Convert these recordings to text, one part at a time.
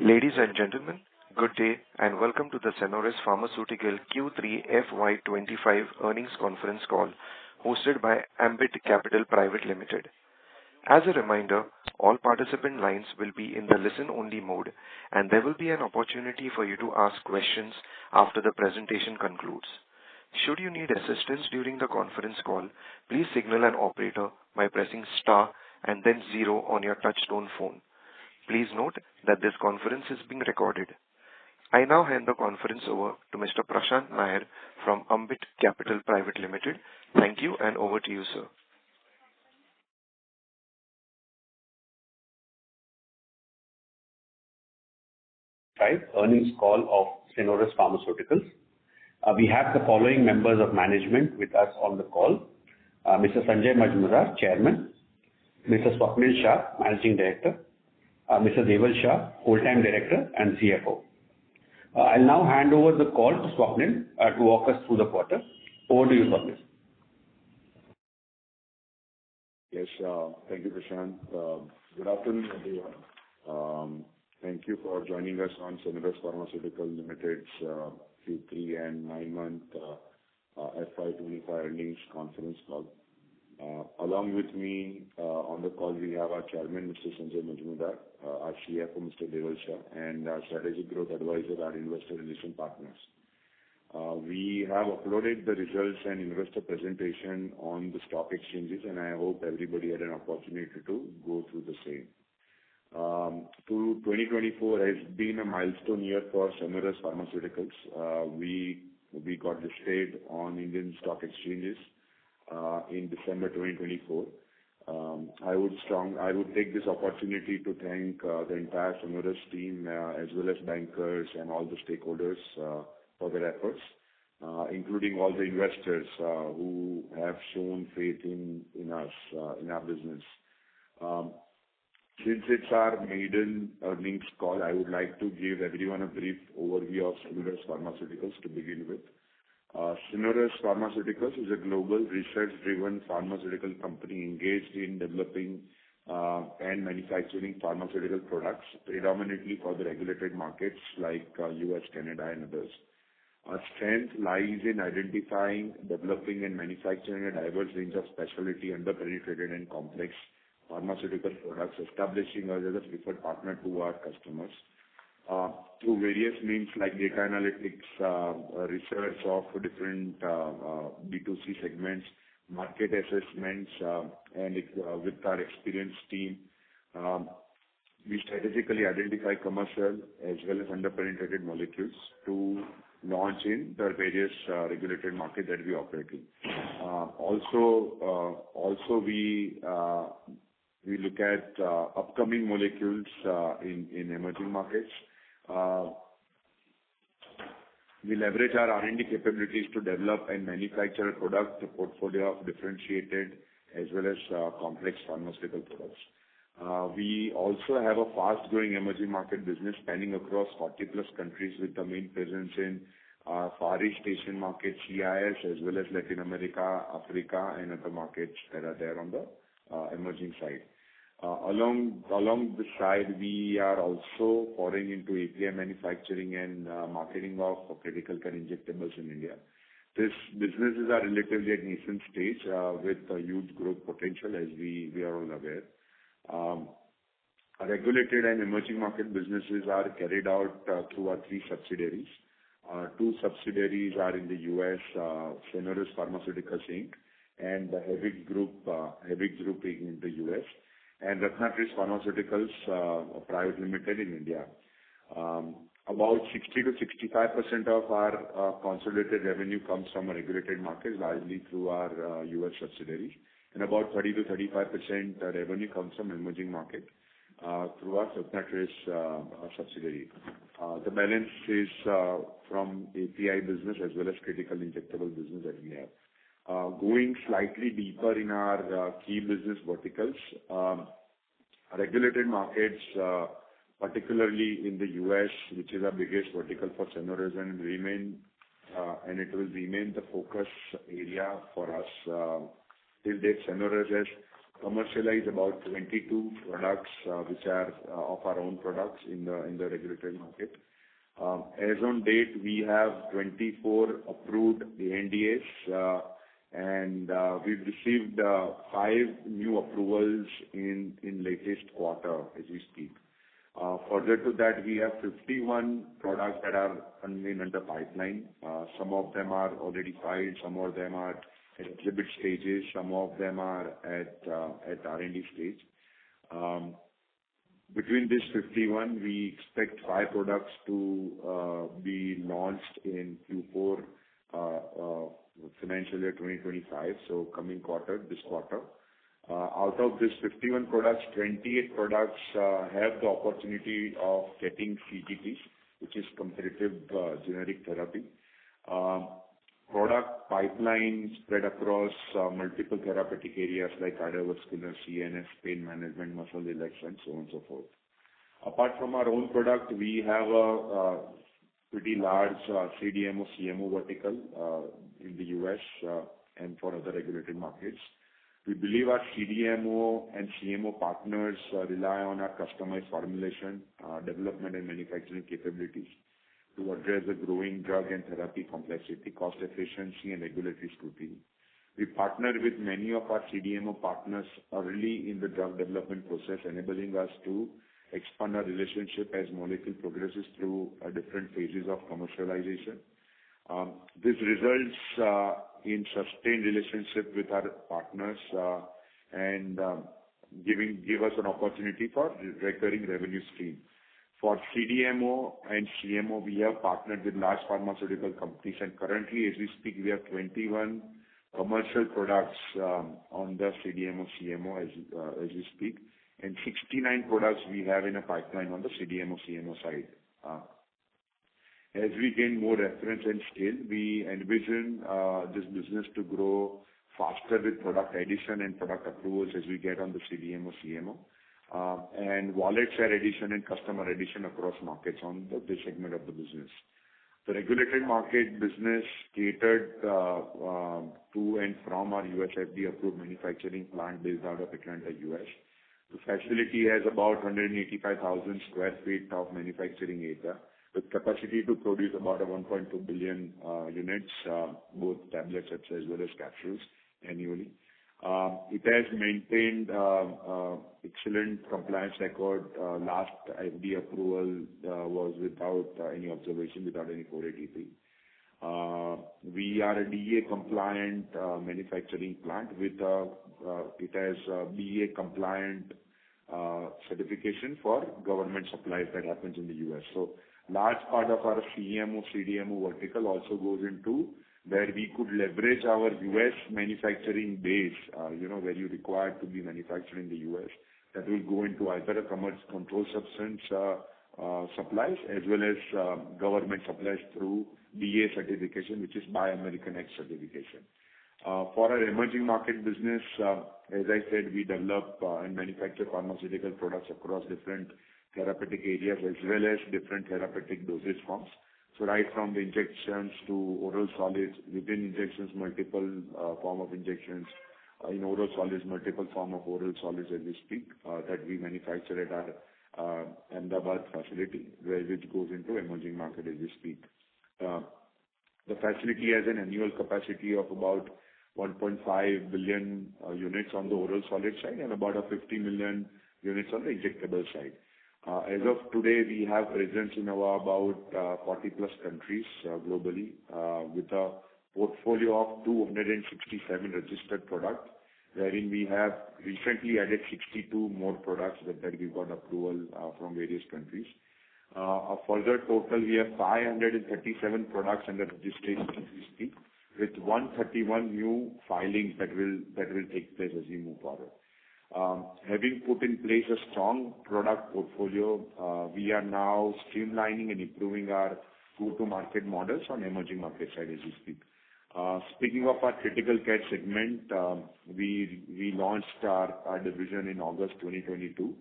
Ladies and gentlemen, good day and welcome to the Senores Pharmaceuticals Q3 FY25 earnings conference call hosted by Ambit Capital Private Limited. As a reminder, all participant lines will be in the listen-only mode, and there will be an opportunity for you to ask questions after the presentation concludes. Should you need assistance during the conference call, please signal an operator by pressing star and then 0 on your touch-tone phone. Please note that this conference is being recorded. I now hand the conference over to Mr. Prashant Nair from Ambit Capital Private Limited. Thank you, and over to you, sir. Earnings call of Senores Pharmaceuticals. We have the following members of management with us on the call. Mr. Sanjay Majmudar, Chairman. Mr. Swapnil Shah, Managing Director. Mr. Deval Shah, Full-Time Director and CFO. I'll now hand over the call to Swapnil to walk us through the quarter. Over to you, Swapnil. Yes, thank you, Prashant. Good afternoon, everyone. Thank you for joining us on Senores Pharmaceuticals Limited's Q3 and 9-month FY25 earnings conference call. Along with me on the call, we have our Chairman, Mr. Sanjay Majmudar, our CFO, Mr. Deval Shah, and our Strategic Growth Advisor, our Investor Relations Partners. We have uploaded the results and investor presentation on the stock exchanges, and I hope everybody had an opportunity to go through the same. 2024 has been a milestone year for Senores Pharmaceuticals. We got listed on Indian stock exchanges in December 2024. I would take this opportunity to thank the entire Senores team, as well as bankers and all the stakeholders for their efforts, including all the investors who have shown faith in us, in our business. Since it's our maiden earnings call, I would like to give everyone a brief overview of Senores Pharmaceuticals to begin with. Senores Pharmaceuticals is a global research-driven pharmaceutical company engaged in developing and manufacturing pharmaceutical products, predominantly for the regulated markets like US, Canada, and others. Our strength lies in identifying, developing, and manufacturing a diverse range of specialty, underpenetrated, and complex pharmaceutical products, establishing us as a preferred partner to our customers. Through various means like data analytics, research of different B2C segments, market assessments, and with our experienced team, we strategically identify commercial as well as underpenetrated molecules to launch in the various regulated markets that we operate in. Also, we look at upcoming molecules in emerging markets. We leverage our R&D capabilities to develop and manufacture a product portfolio of differentiated as well as complex pharmaceutical products. We also have a fast-growing emerging market business spanning across 40-plus countries with the main presence in Far East Asian markets, CIS, as well as Latin America, Africa, and other markets that are there on the emerging side. Along the side, we are also pouring into API manufacturing and marketing of critical care injectables in India. These businesses are relatively at nascent stage with a huge growth potential, as we are all aware. Our regulated and emerging market businesses are carried out through our 3 subsidiaries. 2 subsidiaries are in the US, Senores Pharmaceuticals Inc., and the Hebig Group in the US, and Senores Pharmaceuticals Private Limited in India. About 60 to 65% of our consolidated revenue comes from our regulated markets, largely through our US subsidiaries, and about 30 to 35% revenue comes from emerging market through our Senores subsidiary. The balance is from API business as well as critical injectable business that we have. Going slightly deeper in our key business verticals, regulated markets, particularly in the US, which is our biggest vertical for Senores, and it will remain the focus area for us. Till date, Senores has commercialized about 22 products, which are of our own products in the regulated market. As on date, we have 24 approved ANDAs, and we've received 5 new approvals in latest quarter as we speak. Further to that, we have 51 products that are under pipeline. Some of them are already filed, some of them are at exhibit stages, some of them are at R&D stage. Between these 51, we expect 5 products to be launched in Q4 financial year 2025, so coming quarter, this quarter. Out of these 51 products, 28 products have the opportunity of getting CGTs, which is competitive generic therapy. Product pipeline spread across multiple therapeutic areas like cardiovascular, CNS, pain management, muscle relaxation, so on and so forth. Apart from our own product, we have a pretty large CDMO, CMO vertical in the US and for other regulated markets. We believe our CDMO and CMO partners rely on our customized formulation, development and manufacturing capabilities to address the growing drug and therapy complexity, cost efficiency, and regulatory scrutiny. We partner with many of our CDMO partners early in the drug development process, enabling us to expand our relationship as molecule progresses through different phases of commercialization. This results in sustained relationship with our partners and give us an opportunity for recurring revenue stream. For CDMO and CMO, we have partnered with large pharmaceutical companies, and currently, as we speak, we have 21 commercial products on the CDMO, CMO as we speak, and 69 products we have in a pipeline on the CDMO, CMO side. As we gain more reference and scale, we envision this business to grow faster with product addition and product approvals as we get on the CDMO, CMO, and wallet share addition and customer addition across markets on this segment of the business. The regulated market business catered to and from our US FDA-approved manufacturing plant based out of Atlanta, US. The facility has about 185,000 sq ft of manufacturing area, with capacity to produce about 1.2 billion units, both tablets as well as capsules annually. It has maintained excellent compliance record. Last FDA approval was without any observation, without any 483. We are a DEA compliant manufacturing plant with it has BEA compliant certification for government supplies that happens in the US. So large part of our CMO, CDMO vertical also goes into where we could leverage our US manufacturing base, where you require to be manufactured in the US. That will go into either a commercial controlled substance supplies as well as government supplies through BA certification, which is Buy American Act certification. For our emerging market business, as I said, we develop and manufacture pharmaceutical products across different therapeutic areas as well as different therapeutic dosage forms. So right from the injections to oral solids, within injections, multiple form of injections, in oral solids, multiple form of oral solids as we speak, that we manufacture at our Ahmedabad facility, which goes into emerging market as we speak. The facility has an annual capacity of about 1.5 billion units on the oral solid side and about 50 million units on the injectable side. As of today, we have presence in about 40+ countries globally, with a portfolio of 267 registered products, wherein we have recently added 62 more products that we got approval from various countries. A further total, we have 537 products under registration as we speak, with 131 new filings that will take place as we move forward. Having put in place a strong product portfolio, we are now streamlining and improving our go-to-market models on emerging market side as we speak. Speaking of our critical care segment, we launched our division in August 2022.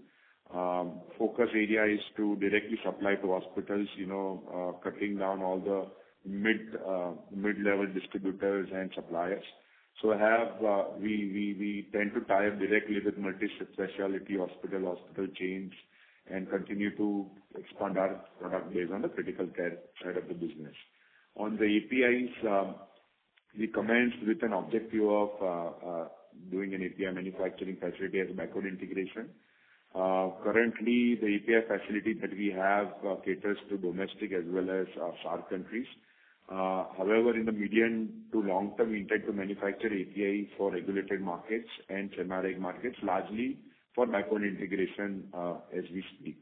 Focus area is to directly supply to hospitals, cutting down all the mid-level distributors and suppliers. So we tend to tie up directly with multi-specialty hospital chains and continue to expand our product base on the critical care side of the business. On the APIs, we commenced with an objective of doing an API manufacturing facility as backward integration. Currently, the API facility that we have caters to domestic as well as SAARC countries. However, in the medium to long term, we intend to manufacture API for regulated markets and semi-reg markets, largely for backward integration, as we speak.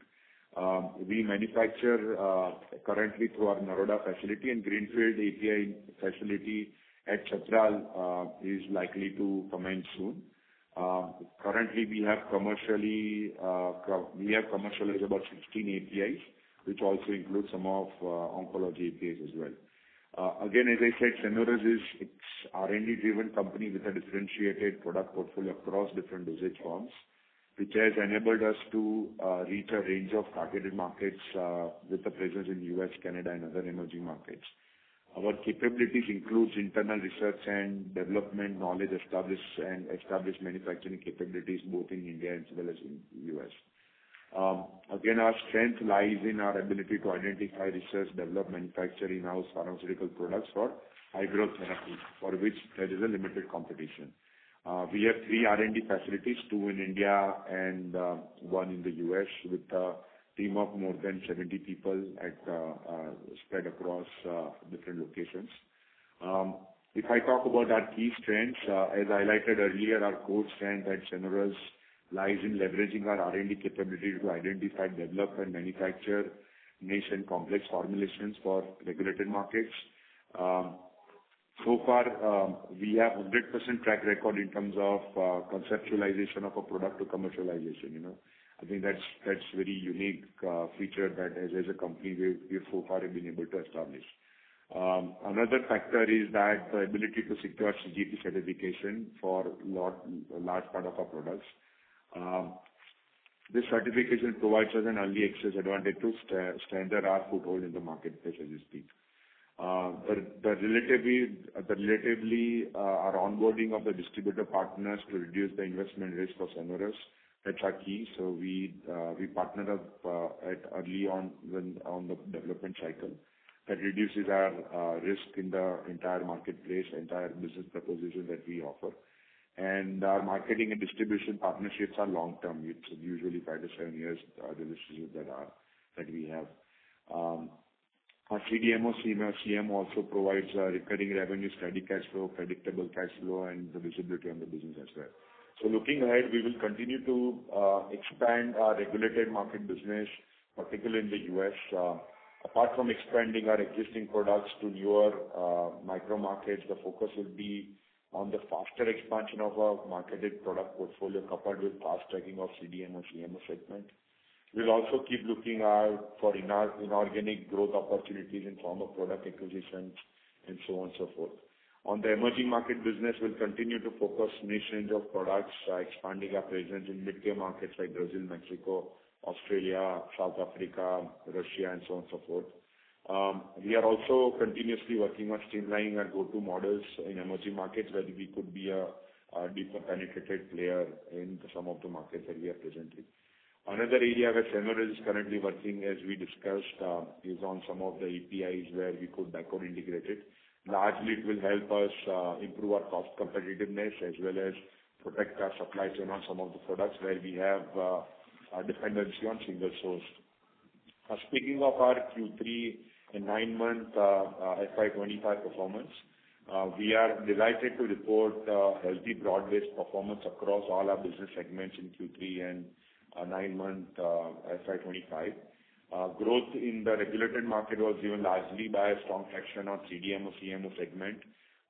We manufacture currently through our Naroda facility, and greenfield API facility at Chhatral is likely to commence soon. Currently, we have commercialized about 16 APIs, which also includes some of oncology APIs as well. Again, as I said, Senores is R&D driven company with a differentiated product portfolio across different dosage forms, which has enabled us to reach a range of targeted markets with a presence in U.S., Canada, and other emerging markets. Our capabilities includes internal research and development, knowledge established manufacturing capabilities both in India as well as in U.S. Again, our strength lies in our ability to identify, research, develop, manufacture in-house pharmaceutical products for high-growth therapy, for which there is a limited competition. We have 3 R&D facilities, 2 in India and 1 in the U.S., with a team of more than 70 people spread across different locations. If I talk about our key strengths, as highlighted earlier, our core strength at Senores lies in leveraging our R&D capability to identify, develop, and manufacture niche and complex formulations for regulated markets. So far, we have 100% track record in terms of conceptualization of a product to commercialization, you know. I think that's very unique feature that as a company we've so far been able to establish. Another factor is that the ability to secure CGP certification for large part of our products. This certification provides us an early access advantage to strengthen our foothold in the marketplace as we speak. Relatively, our onboarding of the distributor partners to reduce the investment risk for Senores, that's our key. So we partnered up early on the development cycle. That reduces our risk in the entire marketplace, entire business proposition that we offer. And our marketing and distribution partnerships are long term. It's usually 5 to 7 years, the relationships that we have. Our CDMO also provides recurring revenue, steady cash flow, predictable cash flow, and the visibility on the business as well. So looking ahead, we will continue to expand our regulated market business, particularly in the U.S. Apart from expanding our existing products to newer micro markets, the focus will be on the faster expansion of our marketed product portfolio, coupled with fast tracking of CDMO, CMO segment. We'll also keep looking out for inorganic growth opportunities in form of product acquisitions and so on and so forth. On the emerging market business, we'll continue to focus niche range of products, expanding our presence in mid-tier markets like Brazil, Mexico, Australia, South Africa, Russia, and so on and so forth. We are also continuously working on streamlining our go-to models in emerging markets, where we could be a deeper penetrated player in some of the markets that we are present in. Another area where Senores is currently working, as we discussed, is on some of the APIs where we could backward integrate it. Largely, it will help us improve our cost competitiveness as well as protect our supply chain on some of the products where we have a dependency on single source. Speaking of our Q3 and 9-month FY25 performance, we are delighted to report healthy broad-based performance across all our business segments in Q3 and 9-month FY25. Growth in the regulated market was driven largely by a strong traction on CDMO, CMO segment,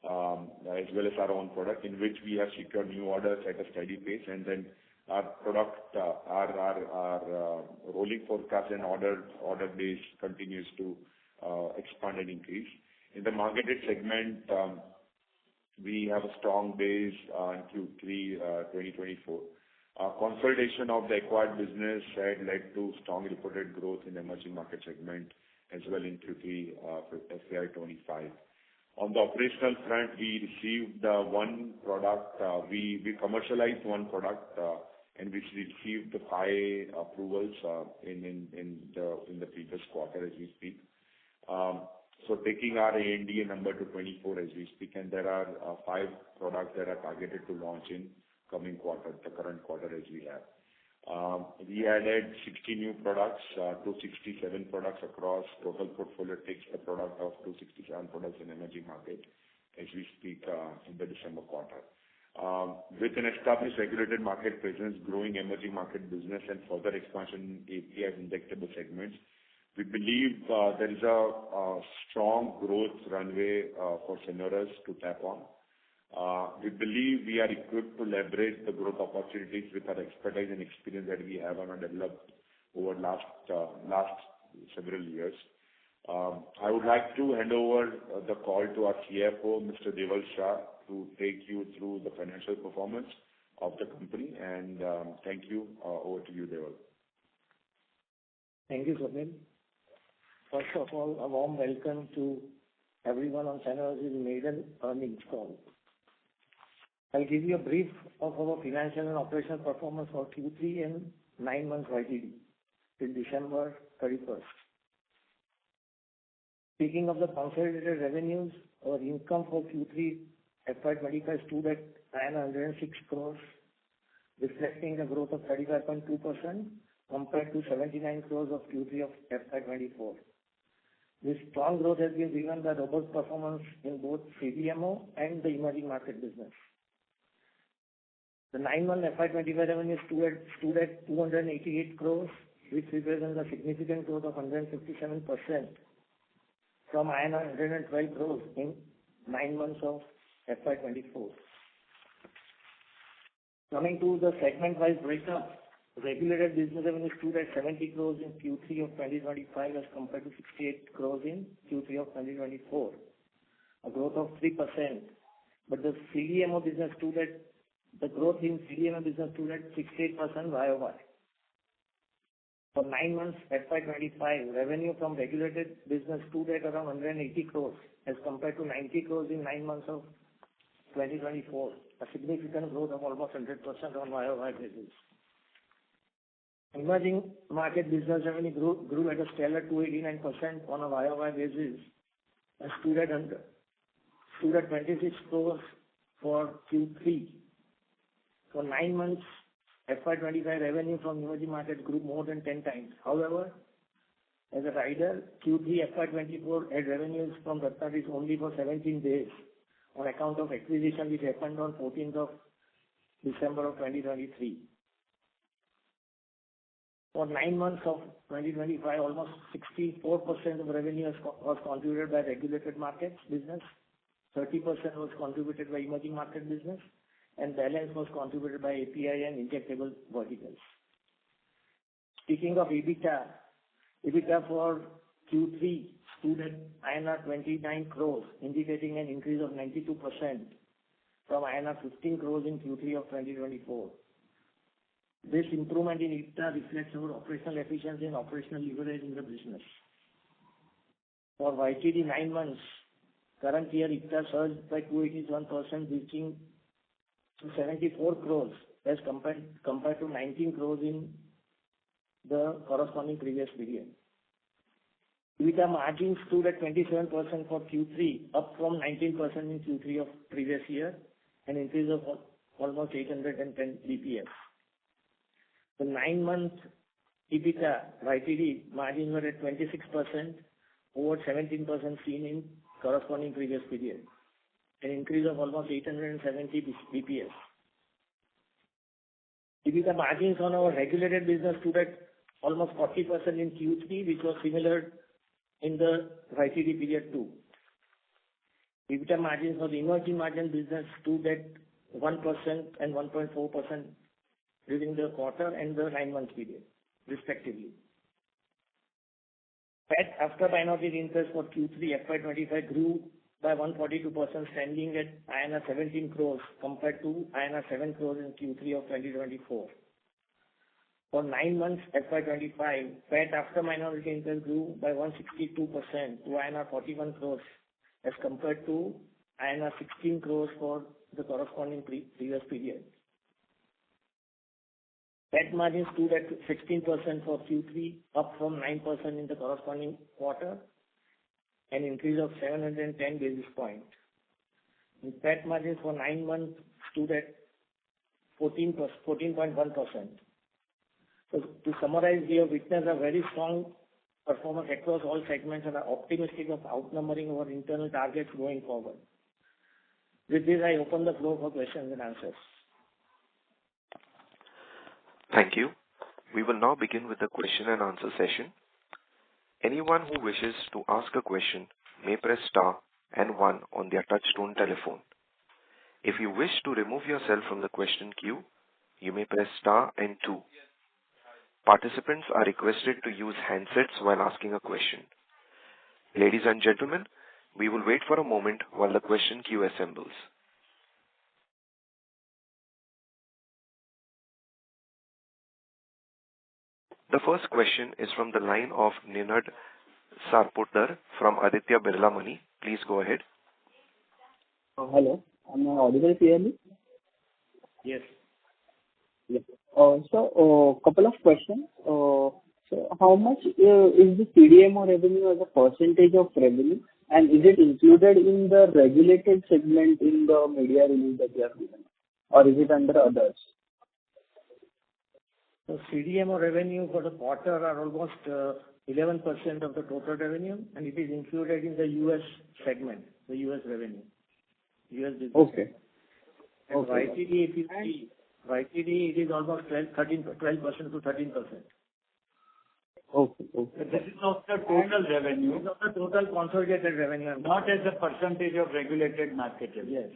as well as our own product, in which we have secured new orders at a steady pace. And then our product, our rolling forecast and order base continues to expand and increase. In the marketed segment, we have a strong base in Q3 2024. Consolidation of the acquired business had led to strong reported growth in emerging market segment as well in Q3 FY25. On the operational front, we received one product. We commercialized one product, and we received the 5 approvals in the previous quarter as we speak. So taking our ANDA number to 24 as we speak, and there are 5 products that are targeted to launch in coming quarter, the current quarter as we have. We added 60 new products, 267 products across total portfolio, takes the product of 267 products in emerging market as we speak, in the December quarter. With an established regulated market presence, growing emerging market business and further expansion in API injectable segments, we believe there is a strong growth runway for Senores to tap on. We believe we are equipped to leverage the growth opportunities with our expertise and experience that we have developed over last several years. I would like to hand over the call to our CFO, Mr. Deval Shah, to take you through the financial performance of the company. Thank you. Over to you, Deval. Thank you, Swapnil. First of all, a warm welcome to everyone on Senores' maiden earnings call. I'll give you a brief of our financial and operational performance for Q3 and 9 months YTD till December 31st. Speaking of the consolidated revenues, our income for Q3 FY25 stood at 106 crores, reflecting a growth of 35.2% compared to 79 crores of Q3 of FY24. This strong growth has been driven by robust performance in both CDMO and the emerging market business. The 9-month FY25 revenue stood at 288 crores, which represents a significant growth of 157% from 112 crores in 9 months of FY24. Coming to the segment-wise breakup, regulated business revenue stood at 70 crores in Q3 of 2025 as compared to 68 crores in Q3 of 2024, a growth of 3%. But the growth in CDMO business stood at 68% YOY. For 9 months FY25, revenue from regulated business stood at around 180 crores as compared to 90 crores in 9 months of 2024, a significant growth of almost 100% on YOY basis. Emerging market business revenue grew at a stellar 289% on a YOY basis and stood at 26 crores for Q3. For 9 months, FY25 revenue from emerging markets grew more than 10 times. However, as a rider, Q3 FY24 had revenues from Ratnagiri only for 17 days on account of acquisition which happened on 14th of December of 2023. For 9 months of 2025, almost 64% of revenue was contributed by regulated markets business, 30% was contributed by emerging market business, and balance was contributed by API and injectable verticals. Speaking of EBITDA for Q3 stood at INR 29 crores, indicating an increase of 92% from INR 15 crores in Q3 of 2024. This improvement in EBITDA reflects our operational efficiency and operational leverage in the business. For YTD 9 months, current year EBITDA surged by 281%, reaching to 74 crores as compared to 19 crores in the corresponding previous period. EBITDA margin stood at 27% for Q3, up from 19% in Q3 of previous year, an increase of almost 810 BPS. The 9-month EBITDA YTD margins were at 26%, over 17% seen in corresponding previous period, an increase of almost 870 BPS. EBITDA margins on our regulated business stood at almost 40% in Q3, which was similar in the YTD period too. EBITDA margins for the emerging market business stood at 1% and 1.4% during the quarter and the 9-month period, respectively. PAT after minority interest for Q3 FY25 grew by 142%, standing at INR 17 crores compared to INR 7 crores in Q3 of 2024. For 9 months FY25, PAT after minority interest grew by 162% to INR 41 crores as compared to INR 16 crores for the corresponding previous period. PAT margins stood at 16% for Q3, up from 9% in the corresponding quarter, an increase of 710 basis points. The PAT margins for 9 months stood at 14.1%. So to summarize, we have witnessed a very strong performance across all segments and are optimistic of outnumbering our internal targets going forward. With this, I open the floor for questions and answers. Thank you. We will now begin with the question and answer session. Anyone who wishes to ask a question may press star and one on their touchtone telephone. If you wish to remove yourself from the question queue, you may press star and two. Participants are requested to use handsets while asking a question. Ladies and gentlemen, we will wait for a moment while the question queue assembles. The first question is from the line of Ninad Sarpotdar from Aditya Birla Money. Please go ahead. Hello, am I audible clearly? Yes. Yes. So, couple of questions. So, how much is the CDMO revenue as a percentage of revenue, and is it included in the regulated segment in the media release that you have given, or is it under others? So CDMO revenue for the quarter are almost 11% of the total revenue, and it is included in the US segment, the US revenue, US business. Okay. And Okay. YTD, if you see, YTD, it is almost 12% to 13%. Okay. Okay. This is of the total revenue, This is of the total consolidated revenue. not as a percentage of regulated market revenue. Yes.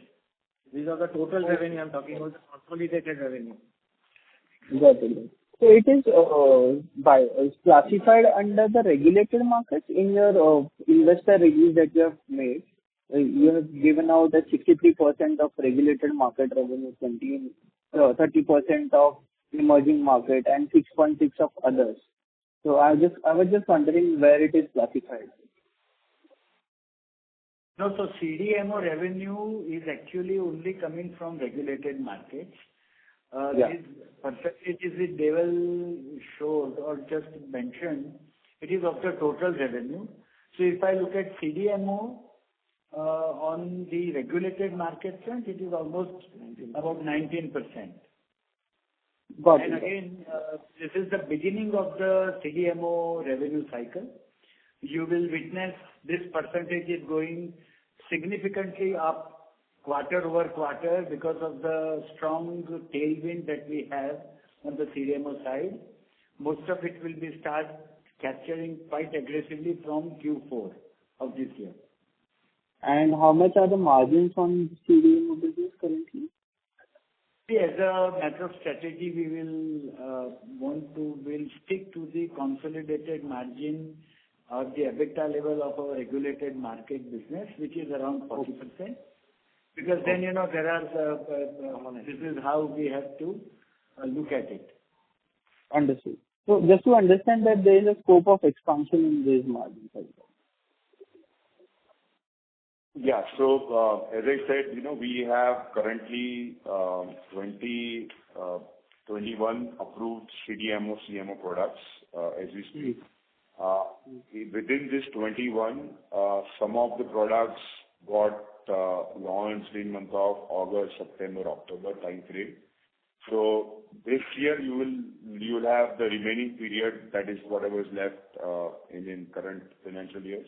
These are the total revenue. I'm talking about the consolidated revenue. Got it. So it is classified under the regulated markets in your investor release that you have made. You have given out that 63% of regulated market revenue, 30% of emerging market, and 6.6 of others. So I was just wondering where it is classified. No, so CDMO revenue is actually only coming from regulated markets. Yeah. These percentages which Deval showed or just mentioned, it is of the total revenue. So if I look at CDMO, on the regulated market front, it is almost about 19%. Got And it. again, this is the beginning of the CDMO revenue cycle. You will witness this percentage is going significantly up quarter-over-quarter because of the strong tailwind that we have on the CDMO side. Most of it will be start capturing quite aggressively from Q4 of this year. And how much are the margins on CDMO business currently? See, as a matter of strategy, we'll stick to the consolidated margin or the EBITDA level of our regulated market business, which is around 40%. Because then, there are, this is how we have to look at it. Understood. So just to understand that there is a scope of expansion in these margins as well. Yeah. So, as I said, we have currently 21 approved CDMO, CMO products, as we speak. Within this 21, some of the products got launched in month of August, September, October timeframe. So this year you will have the remaining period, that is whatever is left in current financial years.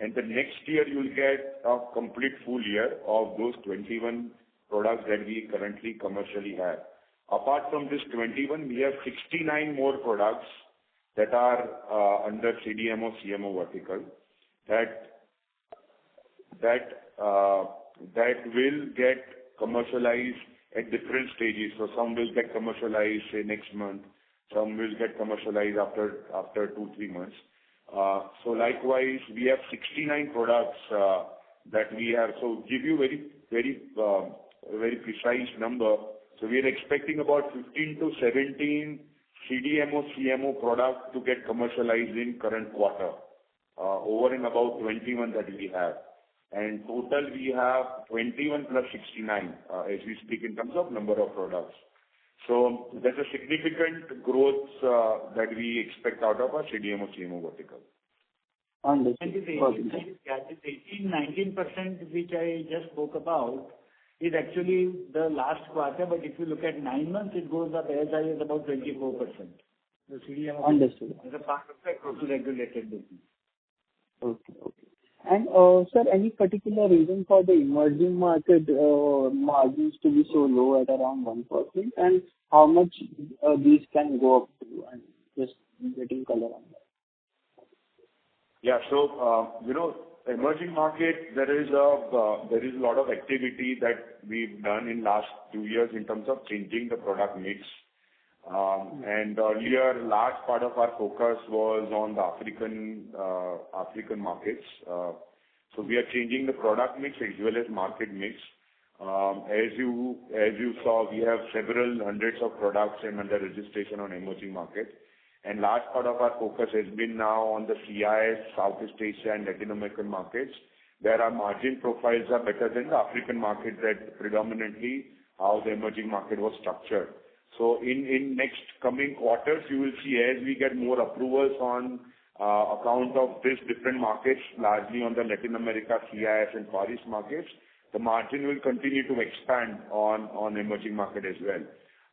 And the next year you will get a complete full year of those 21 products that we currently commercially have. Apart from this 21, we have 69 more products that are under CDMO, CMO vertical that will get commercialized at different stages. So some will get commercialized, say, next month. Some will get commercialized after 2-3 months. So likewise, we have 69 products that we have. So give you very precise number. So we are expecting about 15 to 17 CDMO, CMO products to get commercialized in current quarter, over and about 21 that we have. and total we have 21 plus 69 as we speak in terms of number of products. So there's a significant growth that we expect out of our CDMO CMO vertical. Understood. And this 18-19% which I just spoke about is actually the last quarter, but if you look at 9 months, it goes up as high as about 24%. The CDMO Understood. As a part of the total regulated business. Okay. And, sir, any particular reason for the emerging market margins to be so low at around 1%? And how much these can go up to? And just getting color on that. Yeah. So, emerging market, there is a lot of activity that we've done in last 2 years in terms of changing the product mix. And earlier, large part of our focus was on the African markets. So we are changing the product mix as well as market mix. As you saw, we have several hundreds of products under registration on emerging markets. And large part of our focus has been now on the CIS, Southeast Asia, and Latin American markets, where our margin profiles are better than the African market, that predominantly how the emerging market was structured. So in next coming quarters, you will see as we get more approvals on account of these different markets, largely on the Latin America, CIS, and Far East markets, the margin will continue to expand on emerging market as well.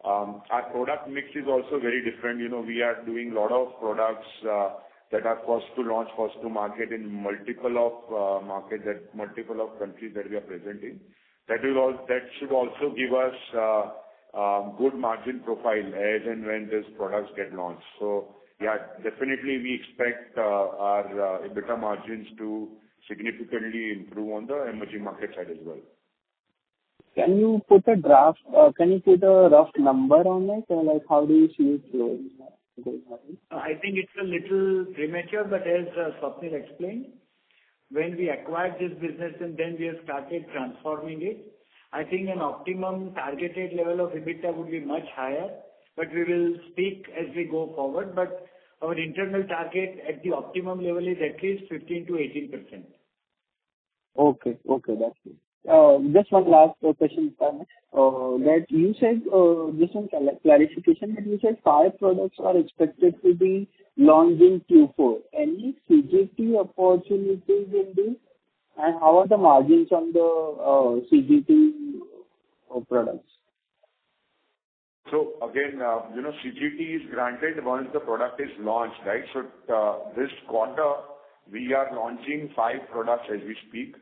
Our product mix is also very different. We are doing a lot of products that are first to launch, first to market in multiple of markets, that multiple of countries that we are present in. That should also give us good margin profile as and when these products get launched. So yeah, definitely we expect our EBITDA margins to significantly improve on the emerging market side as well. Can you put a rough number on it? Or like how do you see it going? I think it's a little premature, but as Swapnil explained, when we acquired this business and then we have started transforming it, I think an optimum targeted level of EBITDA would be much higher, but we will speak as we go forward. But our internal target at the optimum level is at least 15 to 18%. Okay, that's good. Just one last question, that you said, just one clarification, that you said 5 products are expected to be launched in Q4. Any CGT opportunities in this? And how are the margins on the CGT products? So again, CGT is granted once the product is launched, right? So this quarter, we are launching 5 products as we speak.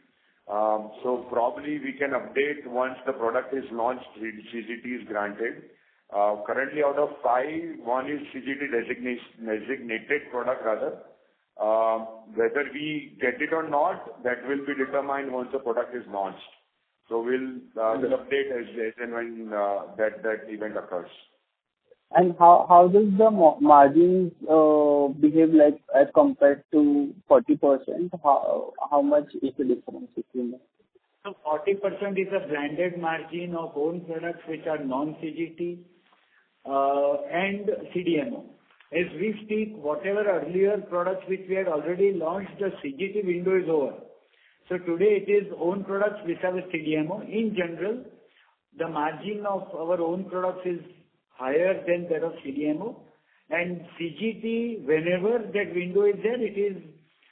So probably we can update once the product is launched, CGT is granted. Currently out of 5, 1 is CGT designated product rather. Whether we get it or not, that will be determined once the product is launched. So we'll update as and when that event occurs. And how does the margins behave like as compared to 40%? How much is the difference between them? So 40% is a blended margin of own products which are non-CGT and CDMO. As we speak, whatever earlier products which we had already launched, the CGT window is over. So today it is own products which have a CDMO. In general, the margin of our own products is higher than that of CDMO. And CGT, whenever that window is there, it is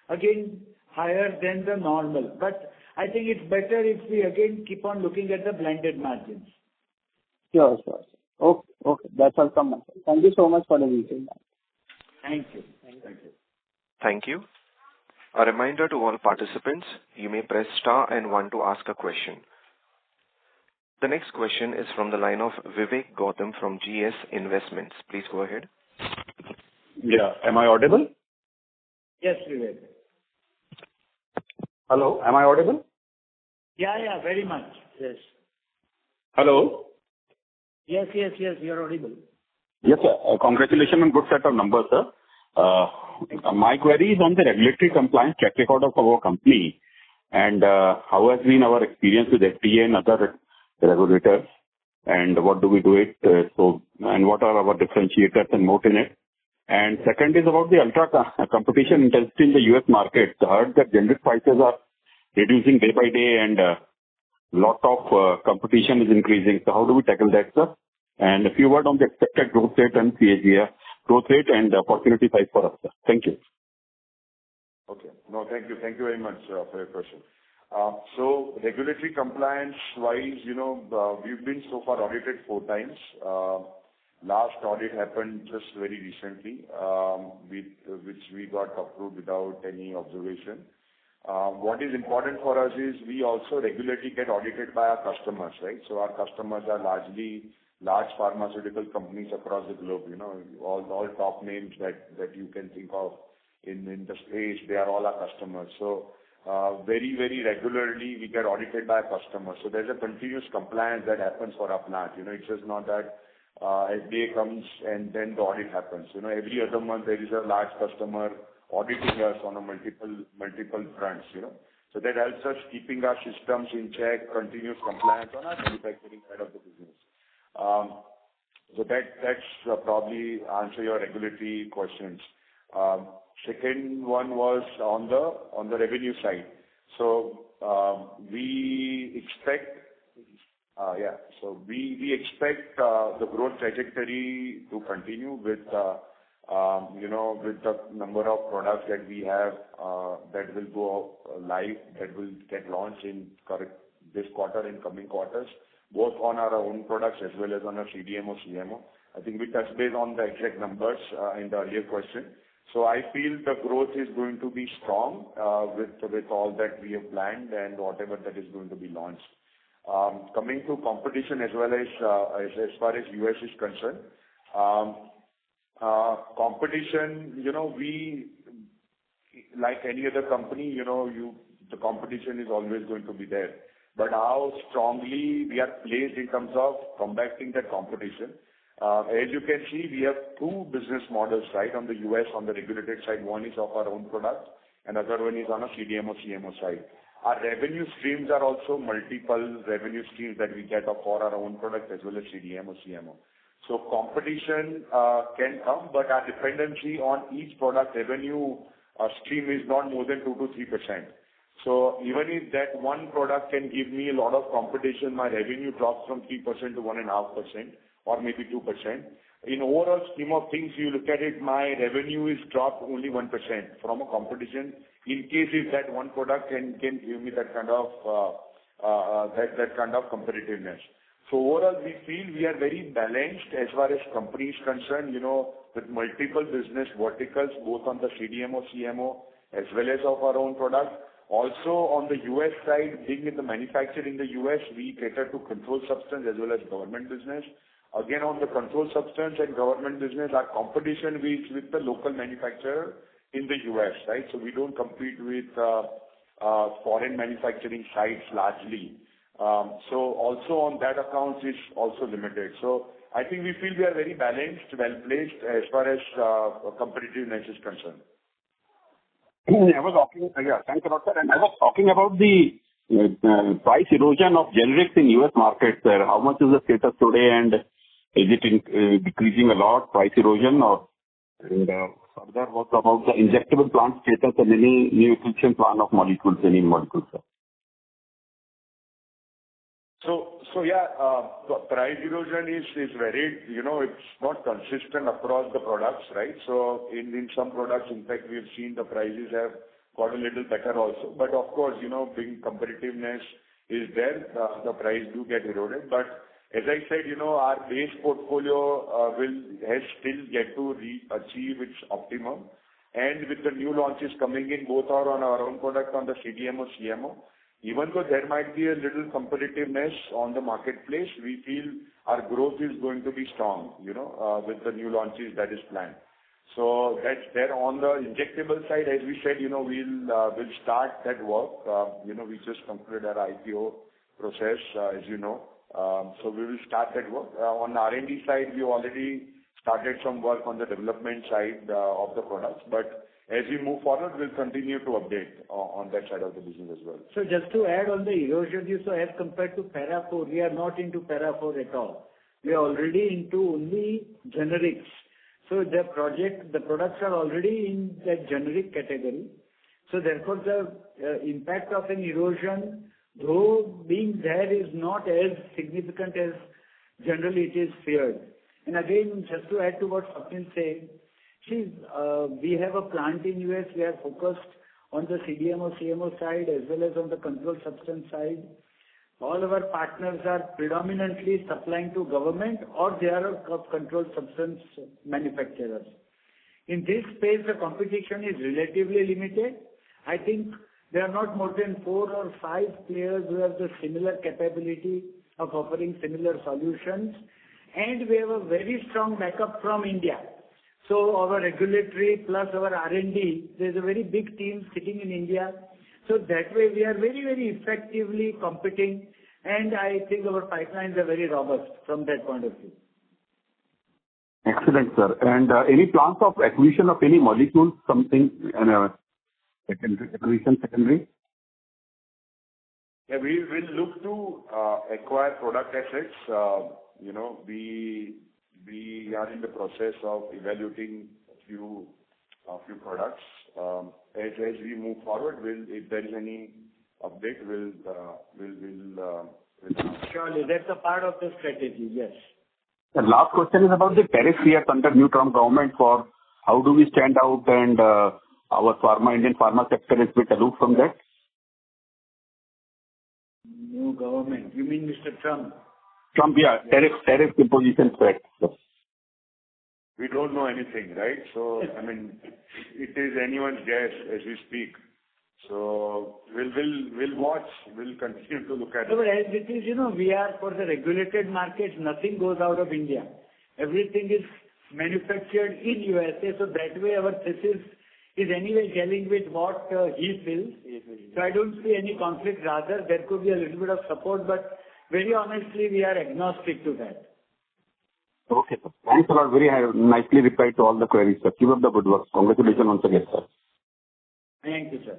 again higher than the normal. But I think it's better if we again keep on looking at the blended margins. Sure. Okay. That's all from my side. Thank you so much for the detail. Thank you. Thank you. A reminder to all participants, you may press star and 1 to ask a question. The next question is from the line of Vivek Gautam from GS Investments. Please go ahead. Yeah. Am I audible? Yes, Vivek. Hello. Am I audible? Yeah, very much. Yes. Hello. Yes, you're audible. Yes, sir. Congratulations on good set of numbers, sir. My query is on the regulatory compliance track record of our company, and how has been our experience with FDA and other regulators, and what do we do it, and what are our differentiators and moat in it. And second is about the ultra competition intensity in the US market. I heard that generic prices are reducing day by day and lot of competition is increasing. So how do we tackle that, sir? And a few words on the expected growth rate and CAGR growth rate and opportunity size for us, sir. Thank you. Okay. No, thank you. Thank you very much for your question. So regulatory compliance-wise, we've been so far audited 4 times. Last audit happened just very recently, which we got approved without any observation. What is important for us is we also regularly get audited by our customers, right? So our customers are largely large pharmaceutical companies across the globe. All top names that you can think of in the space, they are all our customers. So very, very regularly we get audited by our customers. So there's a continuous compliance that happens for our plant. It's just not that FDA comes and then the audit happens. Every other month there is a large customer auditing us on a multiple fronts. So that helps us keeping our systems in check, continuous compliance on our manufacturing side of the business. So that's probably answer your regulatory questions. Second one was on the revenue side. So we expect the growth trajectory to continue with the number of products that we have that will go live, that will get launched in this quarter and coming quarters, both on our own products as well as on our CDMO, CMO. I think we touched base on the exact numbers in the earlier question. So I feel the growth is going to be strong with all that we have planned and whatever that is going to be launched. Coming to competition as well as far as US is concerned, competition, we, like any other company, the competition is always going to be there. But how strongly we are placed in terms of combating that competition. As you can see, we have 2 business models, right, on the US, on the regulated side. One is of our own product, and other one is on a CDMO, CMO side. Our revenue streams are also multiple revenue streams that we get for our own product as well as CDMO, CMO. So competition can come, but our dependency on each product revenue stream is not more than 2 to 3%. So even if that one product can give me a lot of competition, my revenue drops from 3% to 1.5% or maybe 2%. In overall scheme of things, you look at it, my revenue is dropped only 1% from a competition. In case if that one product can give me that kind of competitiveness. So overall, we feel we are very balanced as far as company is concerned, with multiple business verticals, both on the CDMO, CMO, as well as of our own product. Also on the US side, being in the manufacturing in the US, we cater to controlled substance as well as government business. Again, on the controlled substance and government business, our competition is with the local manufacturer in the US, right? So we don't compete with foreign manufacturing sites largely. So also on that account is also limited. So I think we feel we are very balanced, well placed as far as competitiveness is concerned. Thanks a lot, sir. And I was talking about the price erosion of generics in US market, sir. How much is the status today, and is it decreasing a lot, price erosion, or further, what about the injectable plant status and any new expansion plan of molecules, any molecules, sir? Price erosion is varied. It's not consistent across the products, right? So in some products, in fact, we've seen the prices have got a little better also. But of course, being competitiveness is there, the price do get eroded. But as I said, our base portfolio has still yet to achieve its optimum. And with the new launches coming in, both are on our own product on the CDMO, CMO. Even though there might be a little competitiveness on the marketplace, we feel our growth is going to be strong, with the new launches that is planned. So that's there. On the injectable side, as we said, we'll start that work. We just completed our IPO process, as you know. So we will start that work. On the R&D side, we already started some work on the development side of the products. But as we move forward, we'll continue to update on that side of the business as well. So just to add on the erosion, so as compared to Para 4, we are not into Para 4 at all. We are already into only generics. So the products are already in that generic category. So therefore, the impact of an erosion, though being there, is not as significant as generally it is feared. And again, just to add to what Swapnil said, see, we have a plant in US. We are focused on the CDMO, CMO side as well as on the controlled substance side. All our partners are predominantly supplying to government or they are controlled substance manufacturers. In this space, the competition is relatively limited. I think there are not more than 4 or 5 players who have the similar capability of offering similar solutions, and we have a very strong backup from India. So our regulatory plus our R&D, there's a very big team sitting in India. So that way we are very, very effectively competing, and I think our pipelines are very robust from that point of view. Excellent, sir. And any plans of acquisition of any molecules, something, secondary? Yeah, we will look to acquire product assets. We are in the process of evaluating a few products. As we move forward, if there is any update, we'll Surely, that's a part of the strategy, yes. The last question is about the tariff fears under new Trump government. For how do we stand out, and our Indian pharma sector is a bit aloof from that? New government, you mean Mr. Trump? Trump, yeah, tariff imposition threat. We don't know anything, right? So, I mean, it is anyone's guess as we speak. So we'll watch. We'll continue to look at it. So as it is, we are for the regulated markets, nothing goes out of India. Everything is manufactured in USA. So that way our thesis is anyway gelling with what he feels. So I don't see any conflict. Rather, there could be a little bit of support, but very honestly, we are agnostic to that. Okay, sir. Thanks a lot. Very nicely replied to all the queries, sir. Keep up the good work. Congratulations once again, sir. Thank you, sir.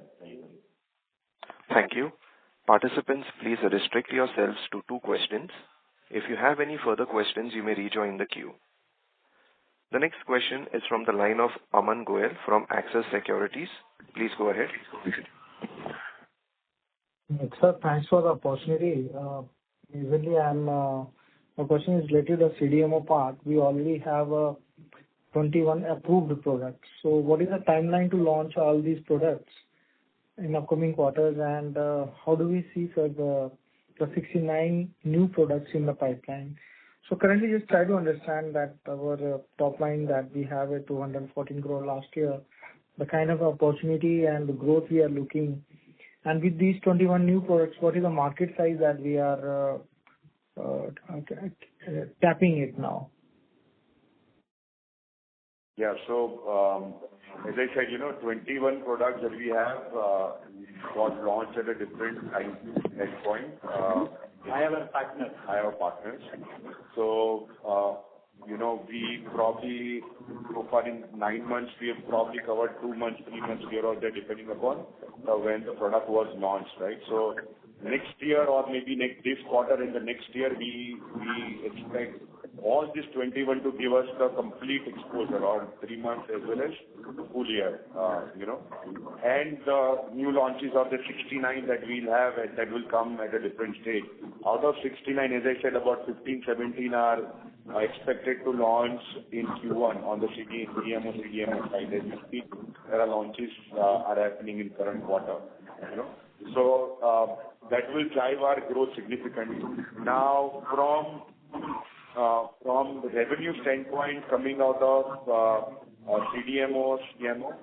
Thank you. Participants, please restrict yourselves to 2 questions. If you have any further questions, you may rejoin the queue. The next question is from the line of Aman Goyal from Axis Securities. Please go ahead. Sir, thanks for the opportunity. My question is related to the CDMO part. We already have 21 approved products. So what is the timeline to launch all these products in upcoming quarters, and how do we see, sir, the 69 new products in the pipeline? So currently, just try to understand that our top line that we have at 214 crore last year, the kind of opportunity and the growth we are looking. And with these 21 new products, what is the market size that we are tapping it now? Yeah. So, as I said, 21 products that we have got launched at a different time point. I have a partner. So, we probably, so far in 9 months, we have probably covered 2 months, 3 months here or there, depending upon when the product was launched, right? So next year or maybe this quarter and the next year, we expect all these 21 to give us the complete exposure on 3 months as well as full year, And the new launches of the 69 that we'll have, and that will come at a different stage. Out of 69, as I said, about 15, 17 are expected to launch in Q1 on the CDMO side. As we speak, there are launches are happening in current quarter, So, that will drive our growth significantly. Now, from the revenue standpoint, coming out of CDMO, CMO,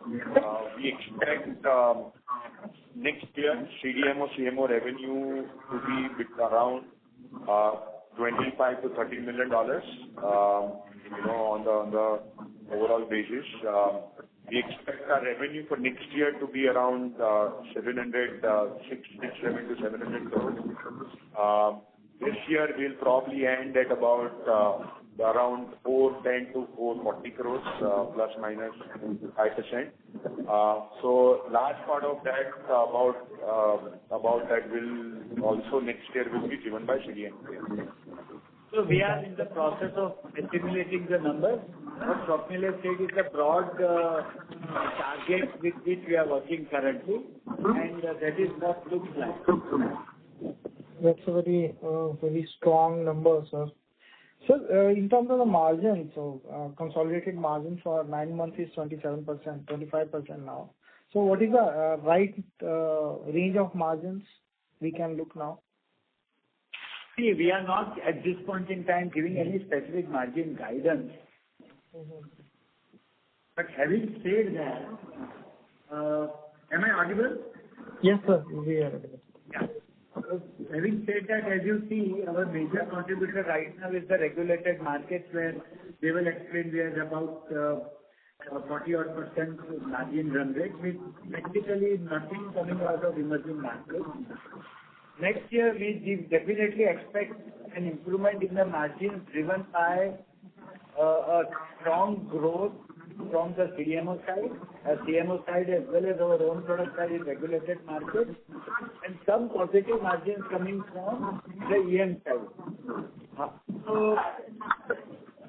we expect next year CDMO, CMO revenue to be around $25 to $30 million, on the overall basis. We expect our revenue for next year to be around 700 to 700 crores. This year we'll probably end at about around 410 to 440 crores, plus minus 5%. So large part of that, about that will also next year will be driven by CDMO. So we are in the process of assimilating the numbers. what Swapnil has said is the broad target with which we are working currently, and that is what looks like. That's a very strong number, sir. Sir, in terms of the margin, consolidated margin for 9 months is 27%, 25% now. So what is the right range of margins we can look now? See, we are not at this point in time giving any specific margin guidance. But having said that, am I audible? Yes, sir. We are audible. Yeah. Having said that, as you see, our major contributor right now is the regulated markets, where they will explain we are about 40-odd% margin run rate, with practically nothing coming out of emerging markets. Next year, we definitely expect an improvement in the margins driven by a strong growth from the CDMO side as well as our own product side in regulated markets, and some positive margins coming from the EM side. So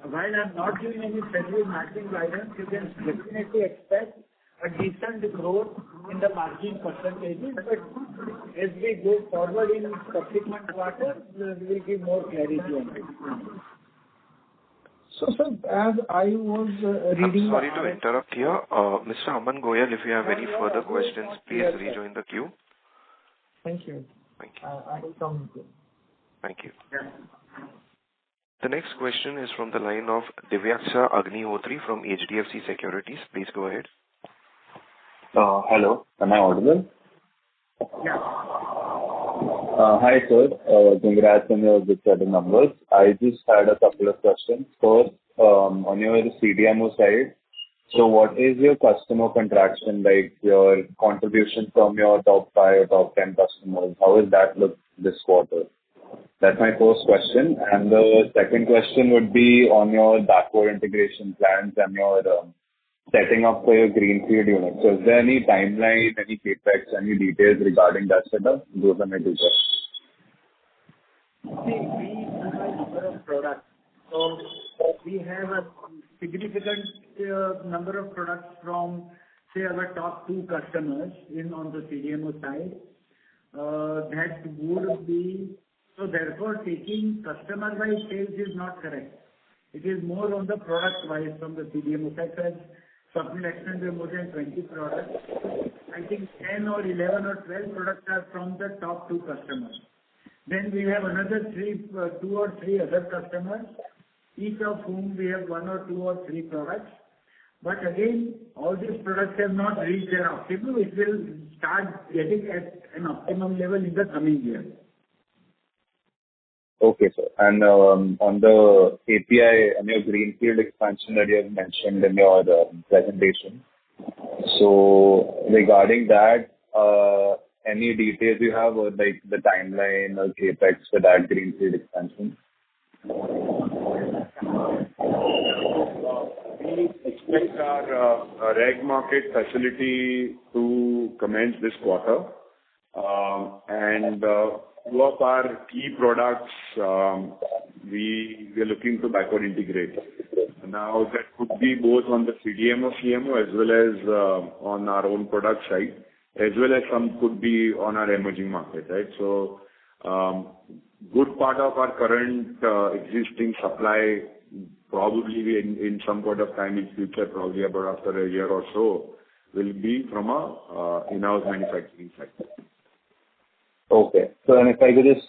while I'm not giving any specific margin guidance, you can definitely expect a decent growth in the margin percentages, but as we go forward in subsequent quarters, we will give more clarity on it. So, sir, as I was reading... I'm sorry to interrupt here. Mr. Aman Goyal, if you have any further questions, please rejoin the queue. Thank you. Thank you. I will come to you. Thank you. Yeah. The next question is from the line of Divyaksha Agnihotri from HDFC Securities. Please go ahead. Hello, am I audible? Yeah. Hi, sir. Congrats on your good set of numbers. I just had a couple of questions. First, on your CDMO side, so what is your customer contraction, like your contribution from your top 5 or top 10 customers? How has that looked this quarter? That's my first question. And the second question would be on your backward integration plans and your setting up for your greenfield unit. So is there any timeline, any CapEx, any details regarding that setup? Those are my two questions. See, we have a number of products. So we have a significant number of products from, say, our top 2 customers on the CDMO side. That would be... So therefore, taking customer-wise sales is not correct. It is more on the product-wise from the CDMO side. Swapnil explained we have more than 20 products. I think 10 or 11 or 12 products are from the top 2 customers. Then we have another 2 or 3 other customers, each of whom we have 1 or 2 or 3 products. But again, all these products have not reached their optimum. It will start getting at an optimum level in the coming year. Okay, sir. And on the API and your greenfield expansion that you have mentioned in your presentation, so regarding that, any details you have, or like the timeline or CapEx for that greenfield expansion? We expect our reg market facility to commence this quarter. And two of our key products, we are looking to backward integrate. Now, that could be both on the CDMO, CMO, as well as on our own product side, as well as some could be on our emerging market, right? So, good part of our current existing supply, probably in some point of time in future, probably about after a year or so, will be from a in-house manufacturing side. Okay. So, and if I could just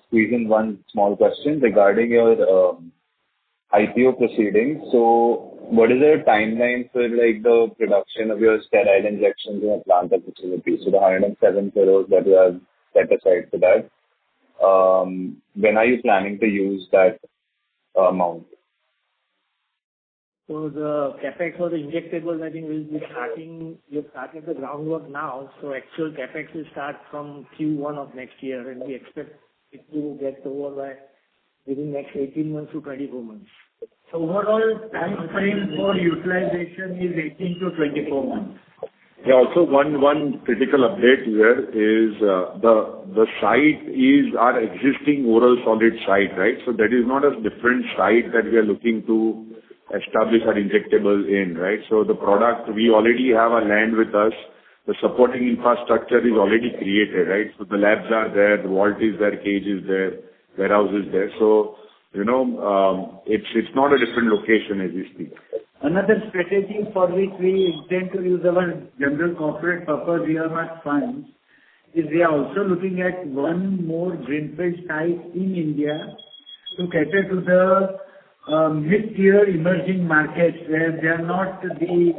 squeeze in one small question regarding your IPO proceedings. So, what is the timeline for like the production of your sterile injections in a plant facility? So, the 107 crores that you have set aside for that, when are you planning to use that amount? So the CapEx for the injectables, I think, will be starting. We've started the groundwork now, so actual CapEx will start from Q1 of next year, and we expect it to get over by within next 18 months to 24 months. So overall time frame for utilization is 18 to 24 months. Yeah, also one critical update here is the site is our existing oral solid site, right? So that is not a different site that we are looking to establish our injectable in, right? So the product, we already have a land with us. The supporting infrastructure is already created, right? So the labs are there, the vault is there, cage is there, warehouse is there. So, it's not a different location as we speak. Another strategy for which we intend to use our general corporate purpose earmarked funds is we are also looking at one more greenfield site in India to cater to the mid-tier emerging markets where they are not the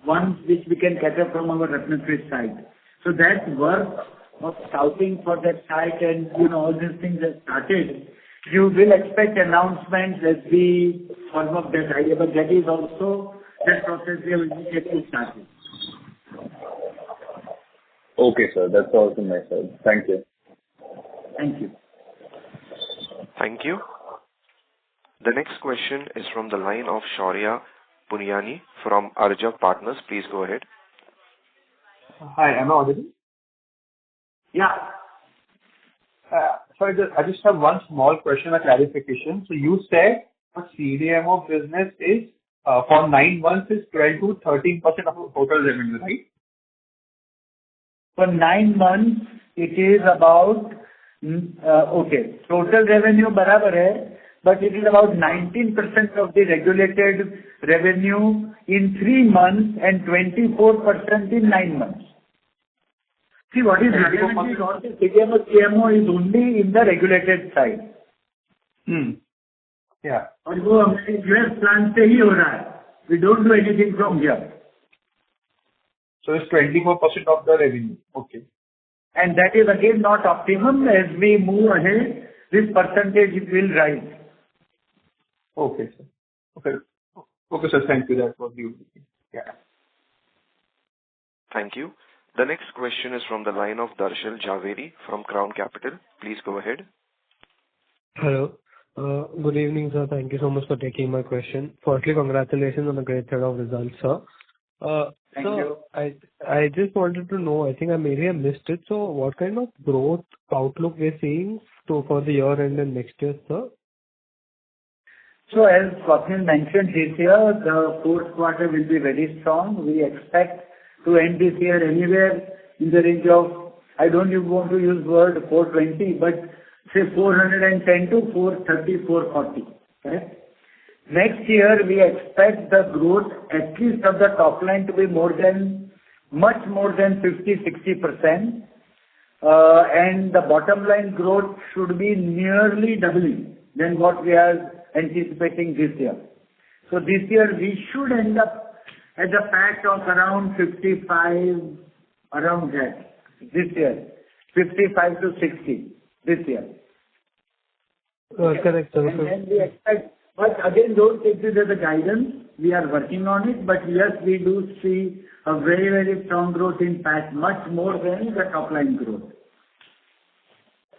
ones which we can cater from our Ratnakiri site. So that work of scouting for that site and all these things have started. You will expect announcements as we firm up that idea, but that is also that process we have immediately started. Okay, sir. That's all from my side. Thank you. Thank you. Thank you. The next question is from the line of Shaurya Punyani from Arjav Partners. Please go ahead. Hi, am I audible? Yeah. Sorry, I just have one small question, a clarification. So you said the CDMO business is for 9 months is 12 to 13% of the total revenue, right? For 9 months, it is about total revenue barabar hai, but it is about 19% of the regulated revenue in 3 months and 24% in 9 months. See, what is relevant is all the CDMO is only in the regulated side. Yeah. और वो हमारे US plant से ही हो रहा है. We don't do anything from here. So it's 24% of the revenue. Okay. And that is again not optimum. As we move ahead, this percentage will rise. Okay, sir. Okay, sir. Thank you. That was the yeah. Thank you. The next question is from the line of Darshil Jhaveri from Crown Capital. Please go ahead. Hello. Good evening, sir. Thank you so much for taking my question. Firstly, congratulations on a great set of results, sir. Thank you. I just wanted to know, I think I maybe have missed it. So what kind of growth outlook we're seeing for the year end and next year, sir? So as Swapnil mentioned this year, the fourth quarter will be very strong. We expect to end this year anywhere in the range of, I don't even want to use word 420, but say 410 to 430, 440. Correct? Next year, we expect the growth, at least of the top line, to be much more than 50-60%. And the bottom line growth should be nearly doubling than what we are anticipating this year. So this year, we should end up at a PAT of around 55, around that, this year. 55 to 60, this year. Correct, sir. And then we expect, but again, don't take this as a guidance. We are working on it, but yes, we do see a very, very strong growth in PAT, much more than the top line growth.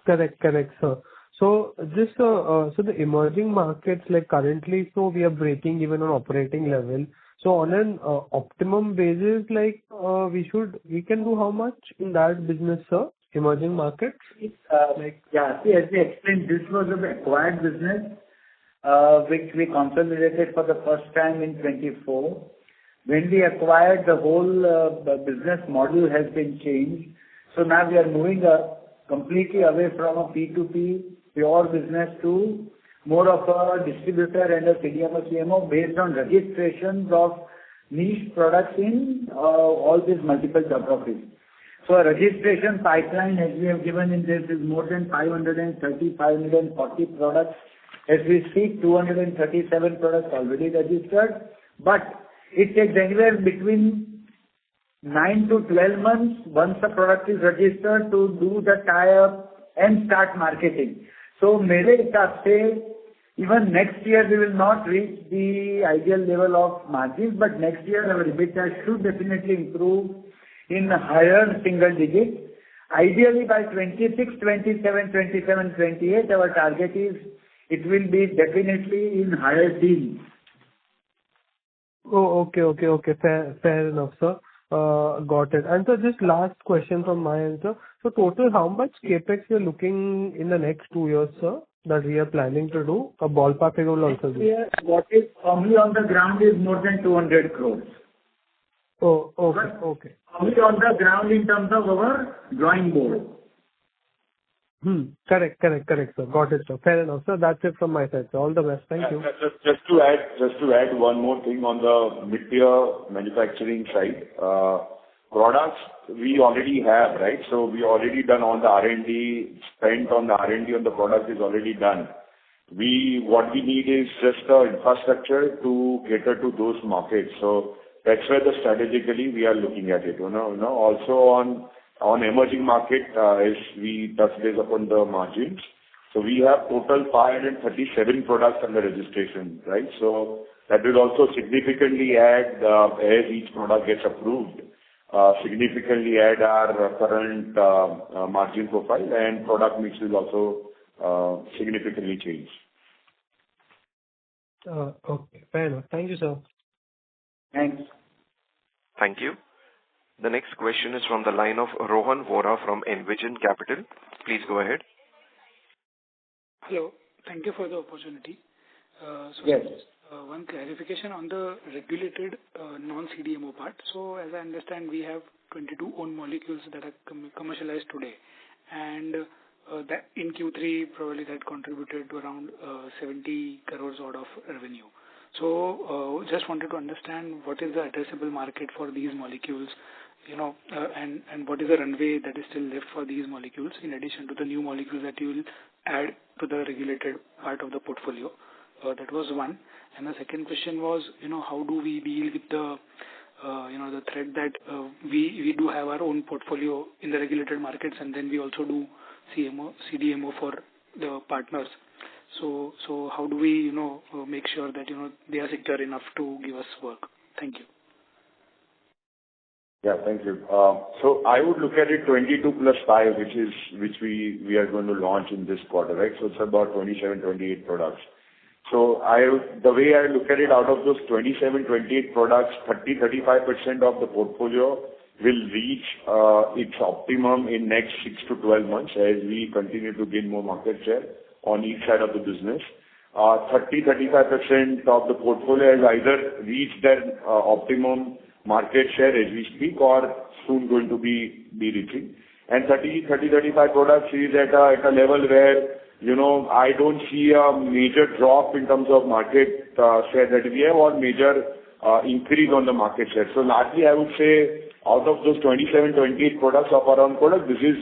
Correct, sir. So just so the emerging markets, like currently, so we are breaking even on operating level. So on an optimum basis, like we can do how much in that business, sir? Emerging markets? Yeah, see, as we explained, this was an acquired business, which we consolidated for the first time in 24. When we acquired, the whole business model has been changed. So now we are moving completely away from a P2P pure business to more of a distributor and a CDMO based on registrations of niche products in all these multiple geographies. So a registration pipeline, as we have given in this, is more than 530, 540 products. As we speak, 237 products already registered. But it takes anywhere between 9 to 12 months once the product is registered to do the tie-up and start marketing. So mere hisab se, even next year we will not reach the ideal level of margins, but next year our EBITDA should definitely improve in higher single digits. Ideally by 26, 27, 28, our target is it will be definitely in higher teens. Oh, okay. Fair enough, sir. Got it. And so just last question from my end, sir. So total, how much CapEx you're looking in the next 2 years, sir? that we are planning to do? A ballpark figure will also do. What is only on the ground is more than 200 crores. Oh, okay. Okay. Only on the ground in terms of our drawing board. Correct, sir. Got it, sir. Fair enough, sir. That's it from my side. So all the best. Thank you. Just to add one more thing on the mid-tier manufacturing side. Products we already have, right? So we already done all the R&D, spent on the R&D on the product is already done. What we need is just the infrastructure to cater to those markets. So that's where strategically we are looking at it. Also on emerging market, as we touch base upon the margins. So we have total 537 products under registration, right? So that will also significantly add, as each product gets approved, significantly add our current margin profile, and product mix will also significantly change. Okay, fair enough. Thank you, sir. Thanks. Thank you. The next question is from the line of Rohan Vora from Envision Capital. Please go ahead. Hello. Thank you for the opportunity. Yes. One clarification on the regulated non-CDMO part. So as I understand, we have 22 own molecules that are commercialized today, and that in Q3 probably that contributed to around 70 crores out of revenue. So just wanted to understand what is the addressable market for these molecules, and what is the runway that is still left for these molecules in addition to the new molecules that you will add to the regulated part of the portfolio. That was one. And the second question was, how do we deal with the threat that we do have our own portfolio in the regulated markets, and then we also do CDMO for the partners. So how do we, make sure that, they are secure enough to give us work? Thank you. Yeah, thank you. So I would look at it 22 plus 5, which we are going to launch in this quarter, right? So it's about 27, 28 products. So the way I look at it, out of those 27, 28 products, 35% of the portfolio will reach its optimum in next 6 to 12 months as we continue to gain more market share on each side of the business. 35% of the portfolio has either reached their optimum market share as we speak or soon going to be reaching. And 35 products is at a level where, I don't see a major drop in terms of market share that we have or major increase on the market share. So largely, I would say out of those 27, 28 products of our own product, this is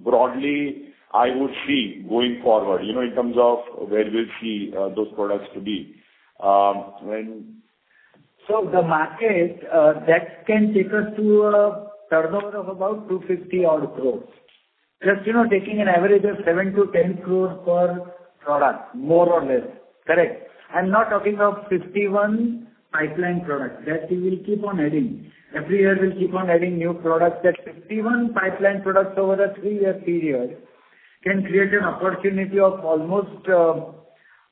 broadly I would see going forward, in terms of where we'll see those products to be. So the market that can take us to a turnover of about 250 odd crores. Just, taking an average of 7 to 10 crores per product, more or less. Correct. I'm not talking of 51 pipeline products. That we will keep on adding. Every year we'll keep on adding new products. That 51 pipeline products over a 3-year period can create an opportunity of almost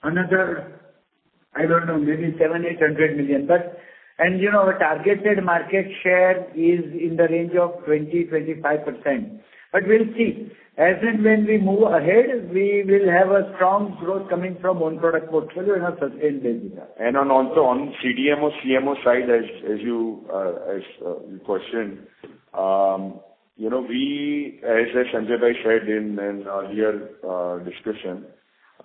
another, I don't know, maybe 700-800 million. Our targeted market share is in the range of 20-25%. But we'll see. As and when we move ahead, we will have a strong growth coming from one product portfolio and a sustained basis. And also on CDMO, CMO side, as you questioned, we, as Sanjay Bhai said in an earlier discussion,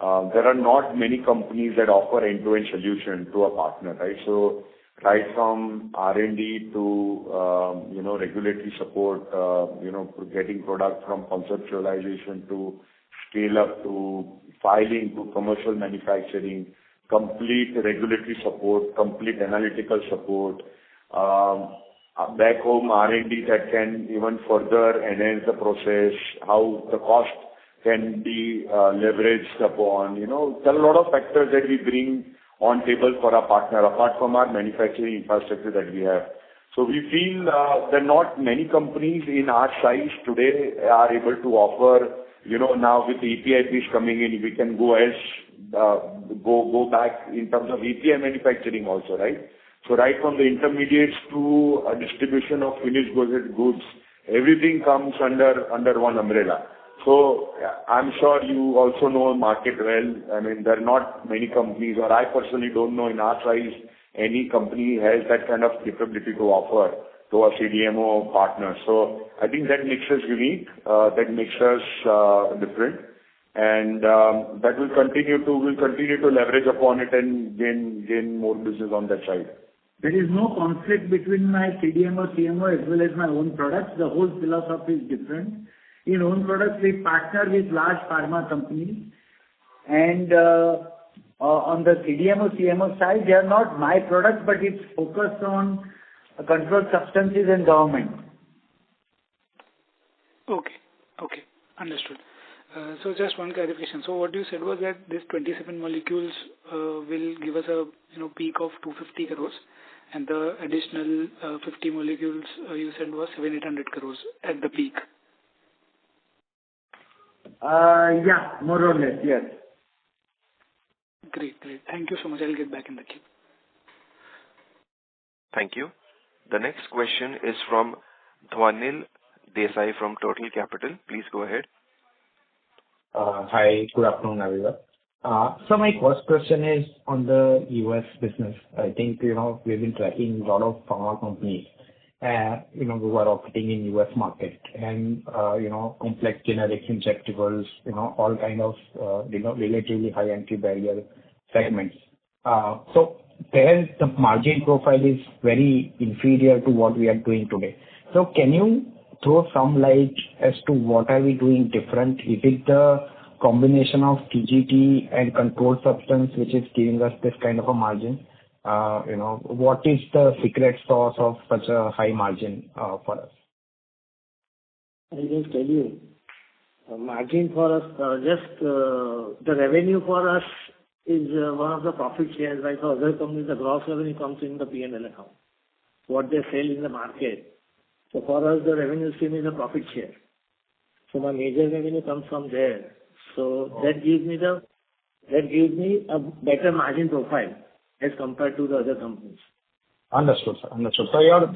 there are not many companies that offer end-to-end solution to a partner, right? So right from R&D to, regulatory support, getting product from conceptualization to scale up to filing to commercial manufacturing, complete regulatory support, complete analytical support, back home R&D that can even further enhance the process, how the cost can be leveraged upon. There are a lot of factors that we bring on table for our partner, apart from our manufacturing infrastructure that we have. So we feel that not many companies in our size today are able to offer, now with the API piece coming in, we can go back in terms of API manufacturing also, right? So right from the intermediates to distribution of finished goods, everything comes under one umbrella. So I'm sure you also know the market well. I mean, there are not many companies, or I personally don't know in our size, any company has that kind of capability to offer to a CDMO partner. So I think that makes us unique, that makes us different, and that we'll continue to leverage upon it and gain more business on that side. There is no conflict between my CDMO, CMO, as well as my own products. The whole philosophy is different. In own products, we partner with large pharma companies, and on the CDMO, CMO side, they are not my products, but it's focused on controlled substances and government. Okay. Understood. So just one clarification. So what you said was that this 27 molecules will give us a peak of 250 crores, and the additional 50 molecules you said was 700-800 crores at the peak. Yeah, more or less, yes. Great. Thank you so much. I'll get back in the queue. Thank you. The next question is from Dhwanil Desai from Total Capital. Please go ahead. Hi, good afternoon, everyone. So my first question is on the US business. I think, we've been tracking a lot of pharma companies, who are operating in US market and, complex generics, injectables, all kind of, relatively high entry barrier segments. So there the margin profile is very inferior to what we are doing today. So can you throw some light as to what are we doing different? Is it the combination of TGT and controlled substance which is giving us this kind of a margin? What is the secret sauce of such a high margin for us? I just tell you, margin for us, the revenue for us is one of the profit shares, right? For other companies, the gross revenue comes in the P&L account, what they sell in the market. So for us, the revenue stream is a profit share. So my major revenue comes from there. So that gives me a better margin profile as compared to the other companies. Understood, sir. Understood. So you're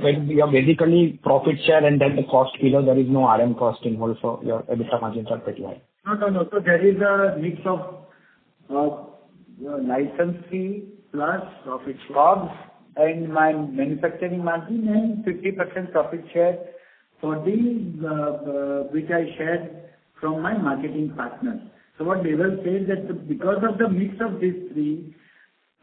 basically profit share, and then the cost below, there is no RM cost involved, so your EBITDA margins are pretty high. No. So there is a mix of license fee plus profit COGS and my manufacturing margin and 50% profit share for the which I shared from my marketing partners. So what Deval said that because of the mix of these three,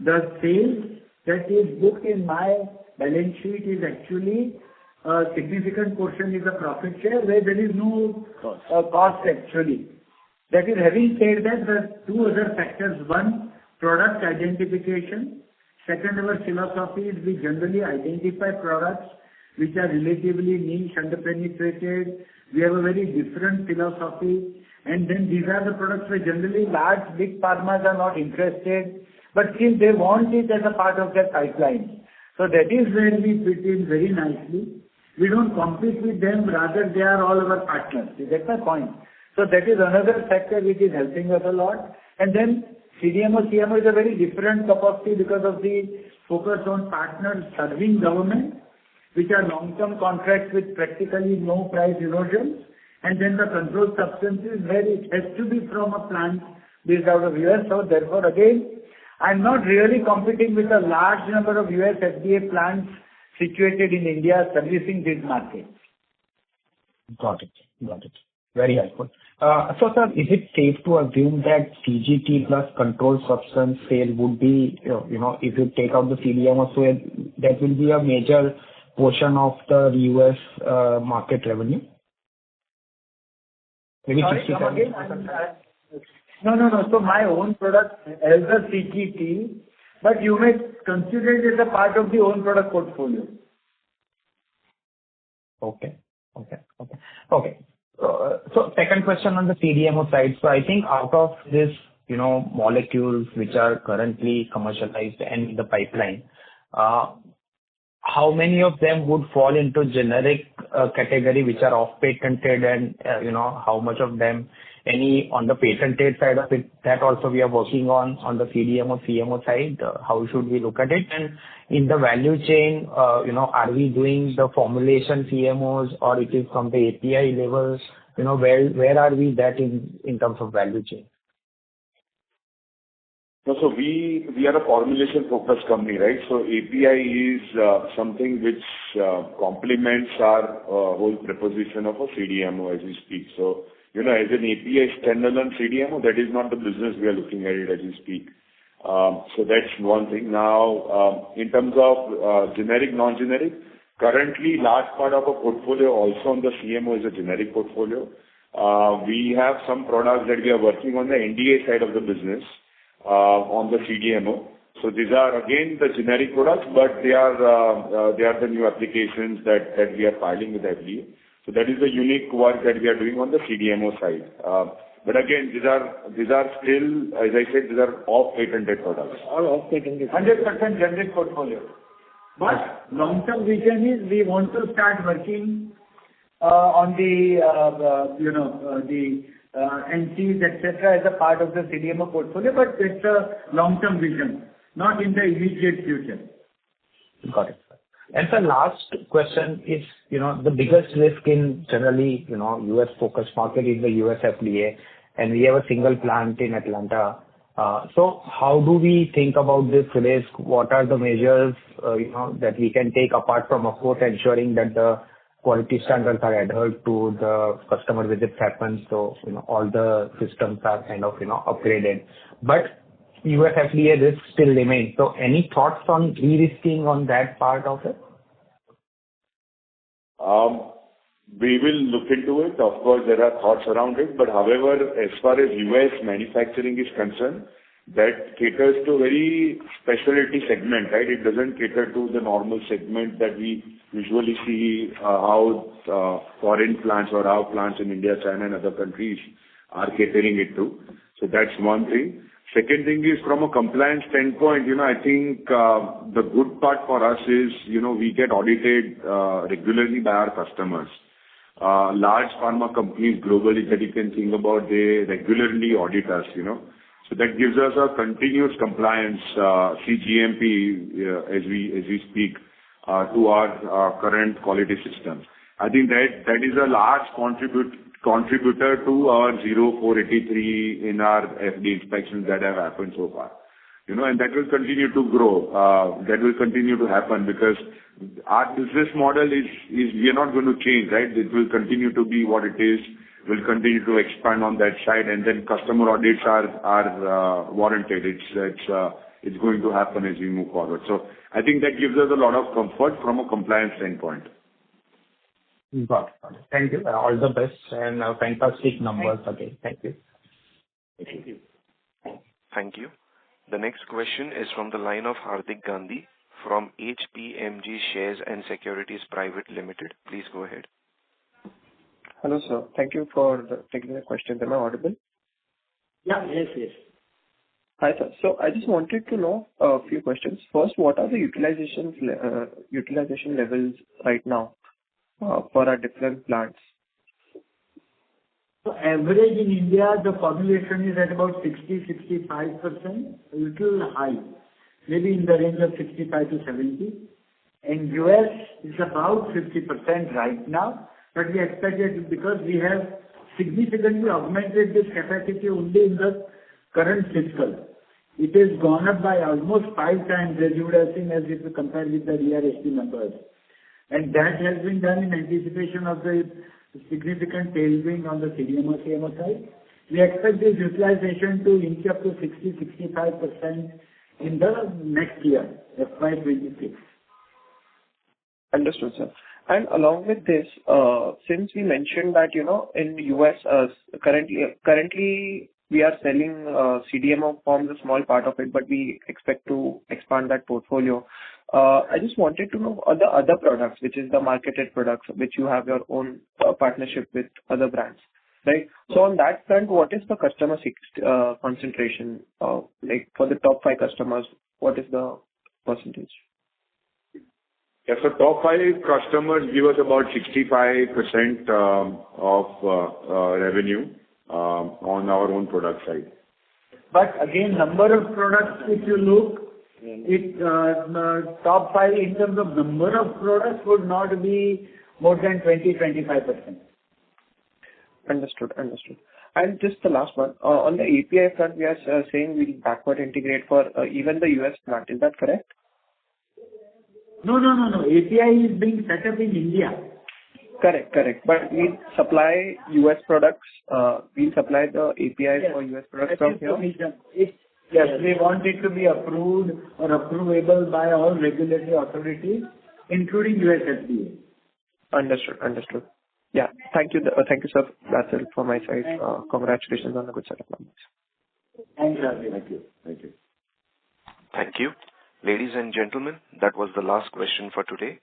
the sales that is booked in my balance sheet is actually a significant portion is a profit share where there is no cost actually. That is, having said that, the two other factors: one, product identification. Second, our philosophy is we generally identify products which are relatively niche, under-penetrated. We have a very different philosophy, and then these are the products where generally large, big pharmas are not interested, but still they want it as a part of their pipeline. So that is where we fit in very nicely. We don't compete with them, rather they are all our partners. That's my point. So that is another factor which is helping us a lot. And then CDMO, CMO is a very different cup of tea because of the focus on partners serving government, which are long-term contracts with practically no price erosions. And then the controlled substances where it has to be from a plant based out of US. So therefore again, I'm not really competing with a large number of US FDA plants situated in India servicing these markets. Got it. Very helpful. So sir, is it safe to assume that CGT plus controlled substance sale would be, if you take out the CDMO, so that will be a major portion of the US market revenue? Maybe 67%. No. So my own product has a CGT, but you may consider it as a part of the own product portfolio. Okay. So second question on the CDMO side. So I think out of this, molecules which are currently commercialized and in the pipeline, how many of them would fall into generic category which are off patented, and how much of them any on the patented side of it, that also we are working on the CDMO, CMO side? How should we look at it? And in the value chain, are we doing the formulation CMOs, or it is from the API level where are we that in terms of value chain? So we are a formulation-focused company, right? So API is something which complements our whole proposition of a CDMO as we speak. So, as an API standalone CDMO, that is not the business we are looking at it as we speak. So that's one thing. Now, in terms of generic, non-generic, currently, large part of our portfolio also on the CMO is a generic portfolio. We have some products that we are working on the NDA side of the business, on the CDMO. So these are again the generic products, but they are the new applications that we are filing with FDA. So that is the unique work that we are doing on the CDMO side. But again, these are still, as I said, these are off-patented products. All off-patented. 100% generic portfolio. But long-term vision is we want to start working on the NCs, etc., as a part of the CDMO portfolio, but it's a long-term vision, not in the immediate future. Got it. And the last question is, the biggest risk in generally, US-focused market is the US FDA, and we have a single plant in Atlanta. So how do we think about this risk? What are the measures, that we can take apart from, of course, ensuring that the quality standards are adhered to, the customer visits happen, so, all the systems are kind of, upgraded. But US FDA risk still remains. So any thoughts on de-risking on that part of it? We will look into it. Of course, there are thoughts around it, but however, as far as US manufacturing is concerned, that caters to a very specialty segment, right? It doesn't cater to the normal segment that we usually see, how foreign plants or our plants in India, China and other countries are catering it to. So that's one thing. Second thing is from a compliance standpoint, I think the good part for us is, we get audited regularly by our customers. Large pharma companies globally that you can think about, they regularly audit us, So that gives us a continuous compliance, CGMP, as we speak, to our current quality systems. I think that is a large contributor to our 0483 in our FDA inspections that have happened so far. And that will continue to grow. That will continue to happen because our business model is we are not going to change, right? It will continue to be what it is. We'll continue to expand on that side, and then customer audits are warranted. It's going to happen as we move forward. So I think that gives us a lot of comfort from a compliance standpoint. Got it. Thank you. All the best and fantastic numbers again. Thank you. Thank you. Thank you. The next question is from the line of Hardik Gandhi from HPMG Shares and Securities Private Limited. Please go ahead. Hello, sir. Thank you for taking the question. Am I audible? Yeah. Yes. Hi, sir. So I just wanted to know a few questions. First, what are the utilization levels right now for our different plants? So average in India, the formulation is at about 60-65%, a little high, maybe in the range of 65 to 70. In US, it's about 50% right now, but we expect it because we have significantly augmented this capacity only in the current fiscal. It has gone up by almost 5 times, as you would have seen, as if you compare with the DRHP numbers. And that has been done in anticipation of the significant tailwind on the CDMO side. We expect this utilization to inch up to 60-65% in the next year, FY26. Understood, sir. And along with this, since we mentioned that, in US, currently we are selling CDMO forms a small part of it, but we expect to expand that portfolio. I just wanted to know the other products, which is the marketed products, which you have your own partnership with other brands, right? So on that front, what is the customer concentration? Like for the top 5 customers, what is the percentage? Yeah, so top 5 customers give us about 65% of revenue on our own product side. But again, number of products, if you look, top 5 in terms of number of products would not be more than 20-25%. Understood. And just the last one. On the API front, we are saying we'll backward integrate for even the U.S. plant. Is that correct? No. API is being set up in India. Correct. But we supply U.S. products. We supply the API for U.S. products from here? Yes, we want it to be approved or approvable by all regulatory authorities, including US FDA. Understood. Yeah. Thank you. Thank you, sir. That's it from my side. Congratulations on the good set of numbers. Thank you. Thank you. Ladies and gentlemen, that was the last question for today.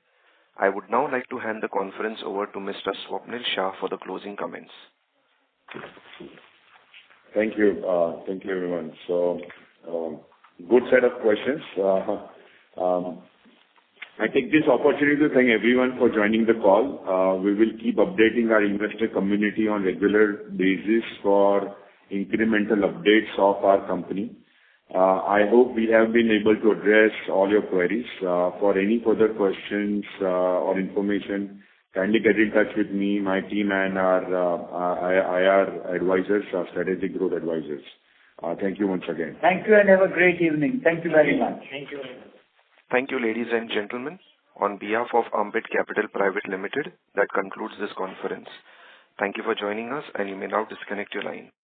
I would now like to hand the conference over to Mr. Swapnil Shah for the closing comments. Thank you. Thank you, everyone. So, good set of questions. I take this opportunity to thank everyone for joining the call. We will keep updating our investor community on regular basis for incremental updates of our company. I hope we have been able to address all your queries. For any further questions or information, kindly get in touch with me, my team, and our IR advisors, our strategic growth advisors. Thank you once again. Thank you and have a great evening. Thank you very much. Thank you, ladies and gentlemen. On behalf of Ambit Capital Private Limited, that concludes this conference. Thank you for joining us, and you may now disconnect your line.